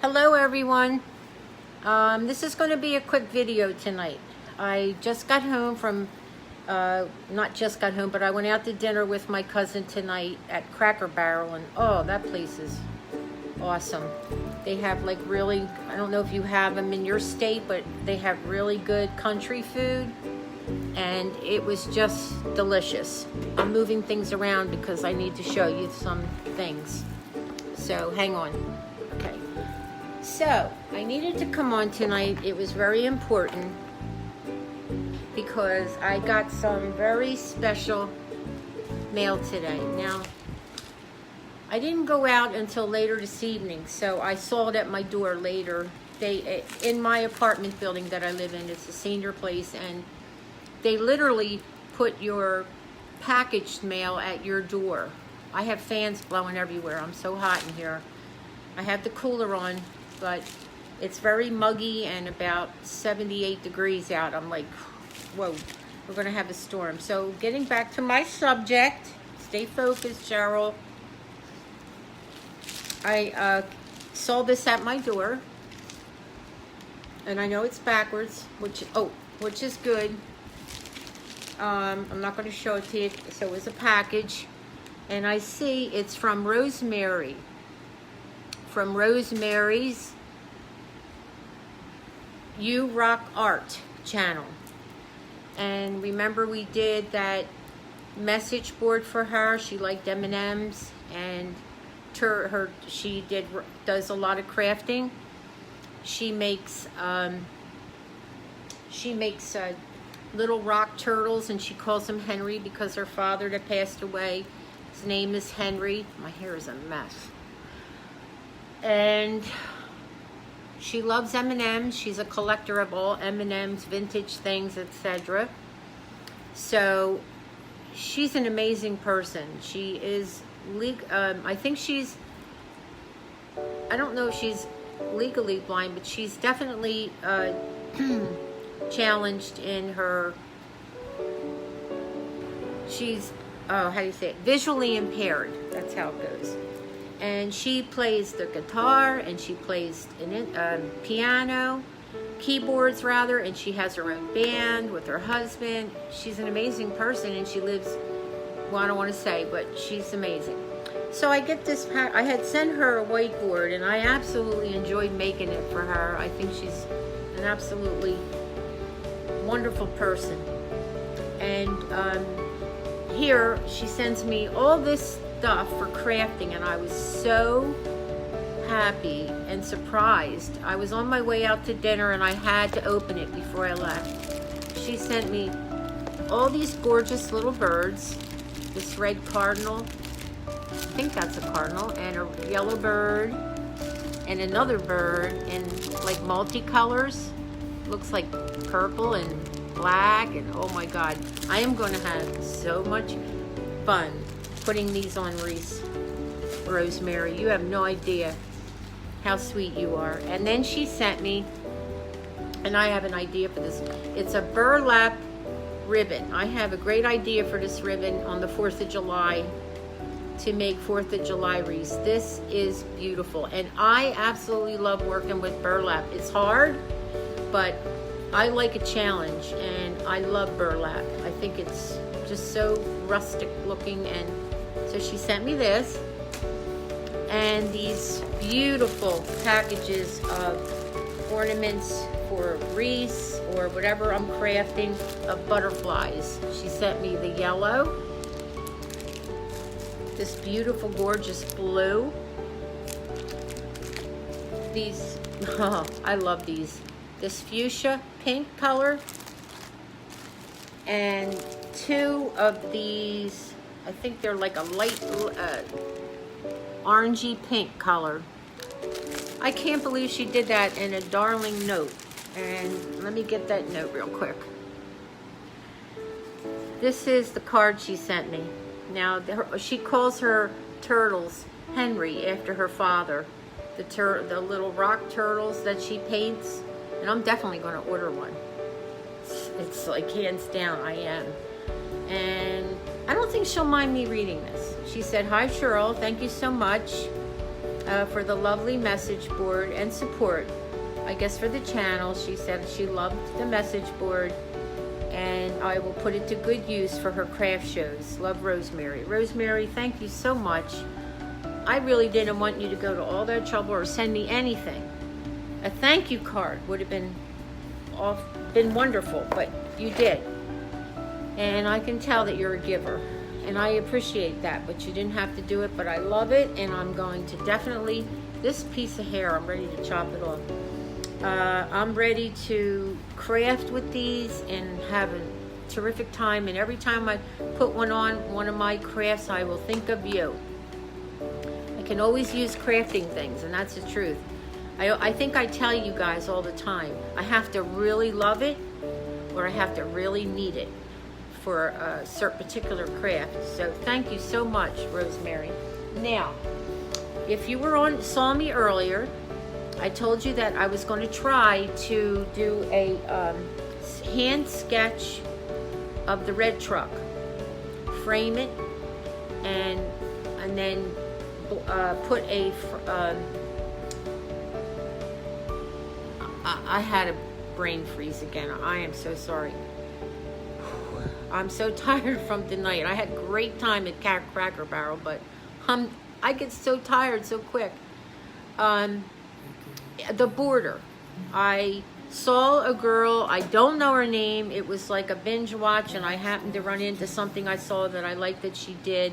Hello everyone. This is going to be a quick video tonight. I just got home from, not just got home, but I went out to dinner with my cousin tonight at Cracker Barrel, and oh, that place is awesome. They have like really, I don't know if you have them in your state, but they have really good country food, and it was just delicious. I'm moving things around because I need to show you some things. So hang on. Okay. So, I needed to come on tonight. It was very important because I got some very special mail today. Now, I didn't go out until later this evening, so I saw it at my door later. In my apartment building that I live in, it's a senior place, and they literally put your packaged mail at your door. I have fans blowing everywhere. I'm so hot in here. I have the cooler on, but it's very muggy and about 78 degrees out. I'm like, whoa, we're gonna have a storm. So getting back to my subject, stay focused, Cheryl. I saw this at my door, and I know it's backwards, which is good. I'm not gonna show it to you. So it's a package, and I see it's from Rosemary. From Rosemary's You Rock Art channel. And remember, we did that message board for her. She liked M&Ms, and she does a lot of crafting. She makes little rock turtles, and she calls him Henry because her father that passed away, his name is Henry. My hair is a mess. And she loves M&Ms. She's a collector of all M&Ms, vintage things, etc. So she's an amazing person. She is, I think she's, I don't know if she's legally blind, but she's definitely challenged in her, she's, how do you say it? Visually impaired. That's how it goes. And she plays the guitar, and she plays piano, keyboards rather, and she has her own band with her husband. She's an amazing person, and she lives, well, I don't want to say, but she's amazing. So I get this, I had sent her a whiteboard, and I absolutely enjoyed making it for her. I think she's an absolutely wonderful person. And here she sends me all this stuff for crafting, and I was so happy and surprised. I was on my way out to dinner, and I had to open it before I left. She sent me all these gorgeous little birds, this red cardinal, I think that's a cardinal, and a yellow bird, and another bird in like multicolors. Looks like purple and black, and oh my God, I am going to have so much fun putting these on Rosemary. You have no idea how sweet you are. And then she sent me, and I have an idea for this. It's a burlap ribbon. I have a great idea for this ribbon on the 4th of July to make 4th of July wreaths. This is beautiful, and I absolutely love working with burlap. It's hard, but I like a challenge, and I love burlap. I think it's just so rustic looking. And so she sent me this, and these beautiful packages of ornaments for wreaths or whatever I'm crafting, of butterflies. She sent me the yellow, this beautiful, gorgeous blue. These, oh, I love these. This fuchsia pink color, and two of these, I think they're like a light orangey pink color. I can't believe she did that in a darling note. And let me get that note real quick. This is the card she sent me. Now, she calls her turtles Henry after her father. The little rock turtles that she paints. And I'm definitely going to order one. It's like hands down, I am. And I don't think she'll mind me reading this. She said, "Hi Cheryl, thank you so much. for the lovely message board and support. I guess for the channel, she said she loved the message board, and I will put it to good use for her craft shows. Love, Rosemary. Rosemary, thank you so much. I really didn't want you to go to all that trouble or send me anything. A thank you card would have been wonderful, but you did. And I can tell that you're a giver, and I appreciate that, but you didn't have to do it. But I love it, and I'm going to definitely, this piece of hair, I'm ready to chop it off. I'm ready to craft with these and have a terrific time, and every time I put one on one of my crafts, I will think of you. I can always use crafting things, and that's the truth. I think I tell you guys all the time, I have to really love it, or I have to really need it for a certain particular craft. So thank you so much, Rosemary. Now, if you saw me earlier, I told you that I was going to try to do a hand sketch of the red truck, frame it, and then put a. I had a brain freeze again. I am so sorry. I'm so tired from tonight. I had a great time at Cracker Barrel, but I get so tired so quick. The border. I saw a girl, I don't know her name, it was like a binge watch, and I happened to run into something I saw that I liked that she did,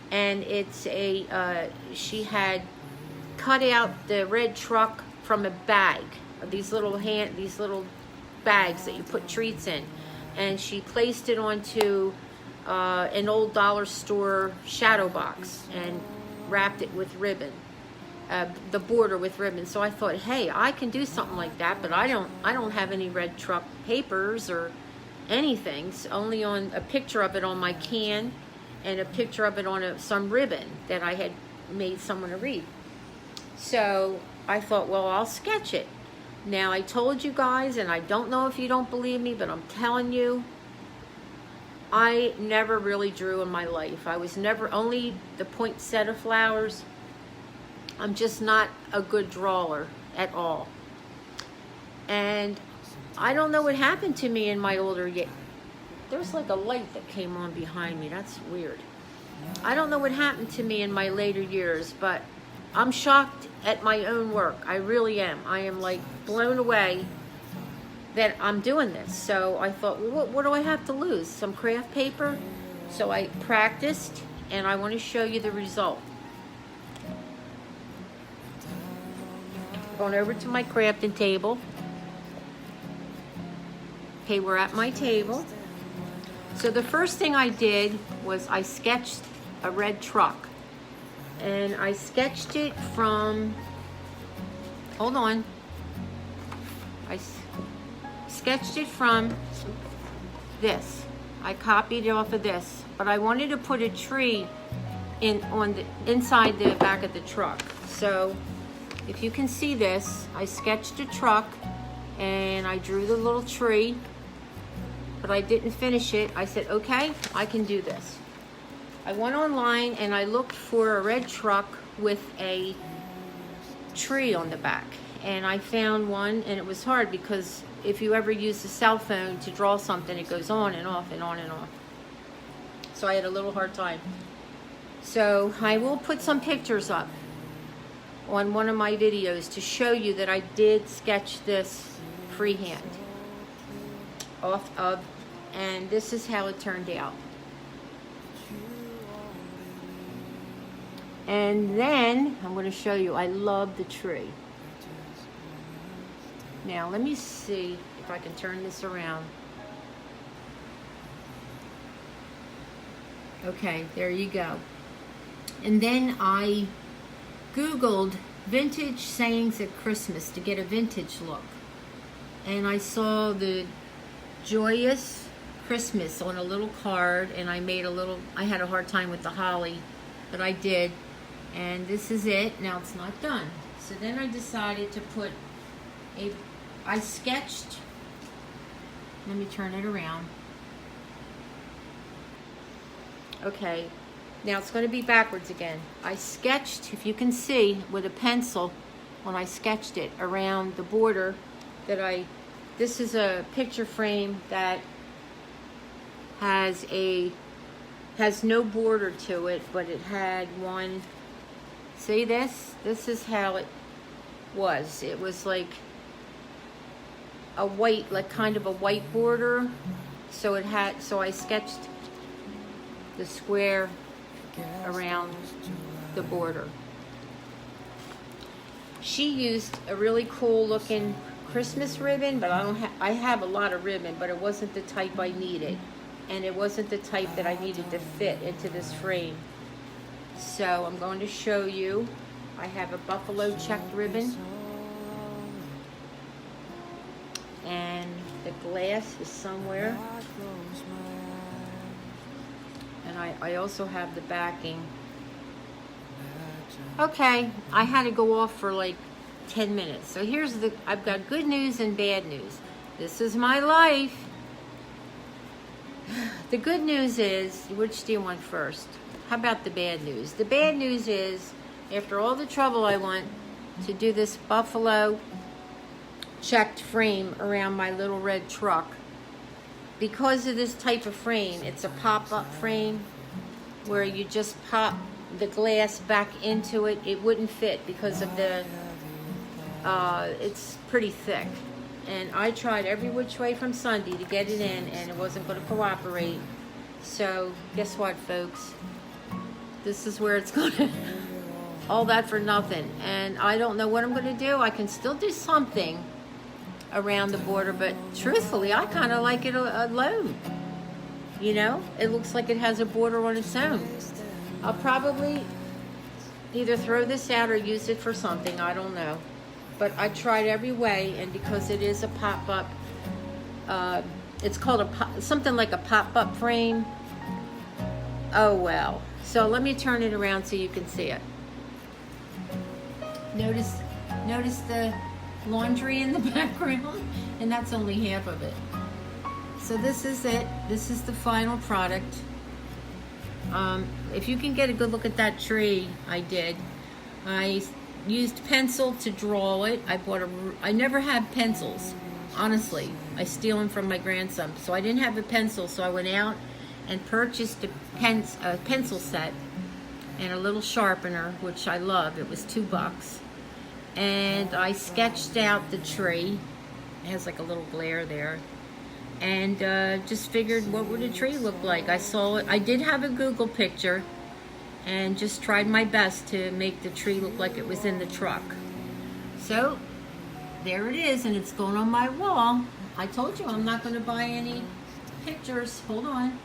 and it's she had cut out the red truck from a bag, these little bags that you put treats in, and she placed it onto an old dollar store shadow box and wrapped it with ribbon. The border with ribbon. So I thought, hey, I can do something like that, but I don't have any red truck papers or anything. It's only on a picture of it on my can, and a picture of it on some ribbon that I had made someone to read. So I thought, well, I'll sketch it. Now, I told you guys, and I don't know if you don't believe me, but I'm telling you, I never really drew in my life. I was never, only the poinsettia flowers. I'm just not a good drawer at all. And I don't know what happened to me in my older years. There's like a light that came on behind me. That's weird. I don't know what happened to me in my later years, but I'm shocked at my own work. I really am. I am like blown away that I'm doing this. So I thought, well, what do I have to lose? Some craft paper? So I practiced, and I want to show you the result. Going over to my crafting table. Okay, we're at my table. So the first thing I did was I sketched a red truck. And I sketched it from, hold on. I sketched it from this. I copied it off of this. But I wanted to put a tree inside the back of the truck. So if you can see this, I sketched a truck and I drew the little tree, but I didn't finish it. I said, okay, I can do this. I went online and I looked for a red truck with a tree on the back, and I found one, and it was hard because if you ever use a cell phone to draw something, it goes on and off and on and off. So I had a little hard time. So I will put some pictures up on one of my videos to show you that I did sketch this freehand and this is how it turned out. And then I'm going to show you, I love the tree. Now let me see if I can turn this around. Okay, there you go. And then I Googled vintage sayings at Christmas to get a vintage look. And I saw the joyous Christmas on a little card, and I made a little, I had a hard time with the holly, but I did. And this is it. Now it's not done. So then I decided to put I sketched, let me turn it around. Okay, Now it's going to be backwards again. I sketched, if you can see, with a pencil when I sketched it around the border this is a picture frame that has no border to it, but it had one. See this? This is how it was. It was like a white, like kind of a white border. So I sketched the square around the border. She used a really cool looking Christmas ribbon, but I have a lot of ribbon, but it wasn't the type I needed. And it wasn't the type that I needed to fit into this frame. So I'm going to show you. I have a buffalo checked ribbon. And the glass is somewhere. And I also have the backing. Okay, I had to go off for like 10 minutes. So I've got good news and bad news. This is my life. The good news is, which do you want first? How about the bad news? The bad news is, after all the trouble I went to do this buffalo checked frame around my little red truck, because of this type of frame, it's a pop-up frame where you just pop the glass back into it. It wouldn't fit because of it's pretty thick. And I tried every which way from Sunday to get it in, and it wasn't going to cooperate. So guess what, folks? This is where it's going to, all that for nothing. And I don't know what I'm going to do. I can still do something around the border, but truthfully, I kind of like it alone. You know, it looks like it has a border on its own. I'll probably either throw this out or use it for something. I don't know. But I tried every way, and because it is a pop-up, it's called something like a pop-up frame. Oh well. So let me turn it around so you can see it. Notice the laundry in the background, and that's only half of it. So this is it. This is the final product. If you can get a good look at that tree, I did. I used pencil to draw it. I never had pencils, honestly. I steal them from my grandson. So I didn't have a pencil, so I went out and purchased a pencil set and a little sharpener, which I love. It was $2. And I sketched out the tree. It has like a little glare there. And just figured, what would a tree look like? I saw it. I did have a Google picture, and just tried my best to make the tree look like it was in the truck. So there it is, and it's going on my wall. I told you I'm not going to buy any pictures. Hold on.